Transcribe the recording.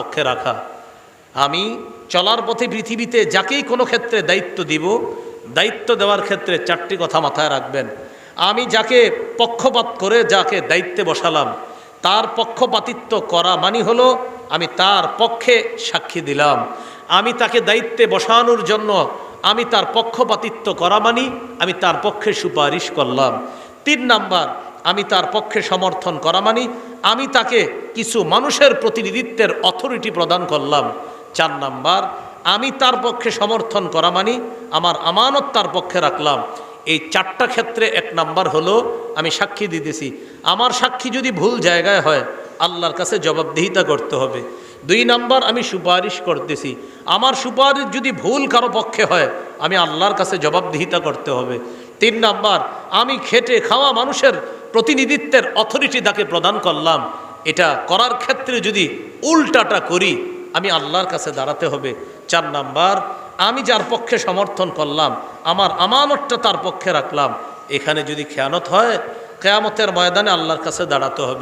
পক্ষে রাখা। আমি চলার পথে পৃথিবীতে যাকেই কোনো ক্ষেত্রে দায়িত্ব দিব, দায়িত্ব দেওয়ার ক্ষেত্রে চারটি কথা মাথায় রাখবেন। আমি যাকে পক্ষপাত করে যাকে দায়িত্বে বসালাম, তার পক্ষপাতিত্ব করা মানে হলো আমি তার পক্ষে সাক্ষী দিলাম। আমি তাকে দায়িত্বে বসানোর জন্য আমি তার পক্ষপাতিত্ব করা মানি আমি তার পক্ষে সুপারিশ করলাম। 3 নাম্বার, আমি তার পক্ষে সমর্থন করা মানি আমি তাকে কিছু মানুষের প্রতিনিধিত্বের অথরিটি প্রদান করলাম। 4 নাম্বার, আমি তার পক্ষে সমর্থন করা মানি আমার আমানত তার পক্ষে রাখলাম। এই 4টা ক্ষেত্রে 1 নাম্বার হলো আমি সাক্ষী দিতেছি। আমার সাক্ষী যদি ভুল জায়গায় হয় আল্লাহর কাছে জবাবদিহিতা করতে হবে। 2 নাম্বার, আমি সুপারিশ করতেছি, আমার সুপারিশ যদি ভুল কারো পক্ষে হয় আমি আল্লাহর কাছে জবাবদিহিতা করতে হবে। 3 নাম্বার, আমি খেটে খাওয়া মানুষের প্রতিনিধিত্বের অথরিটি তাকে প্রদান করলাম, এটা করার ক্ষেত্রে যদি উল্টাটা করি আমি আল্লাহর কাছে দাঁড়াতে হবে। 4 নাম্বার, আমি যার পক্ষে সমর্থন করলাম আমার আমানতটা তার পক্ষে রাখলাম, এখানে যদি খেয়ানত হয় কিয়ামতের ময়দানে আল্লাহর কাছে দাঁড়াতে হবে।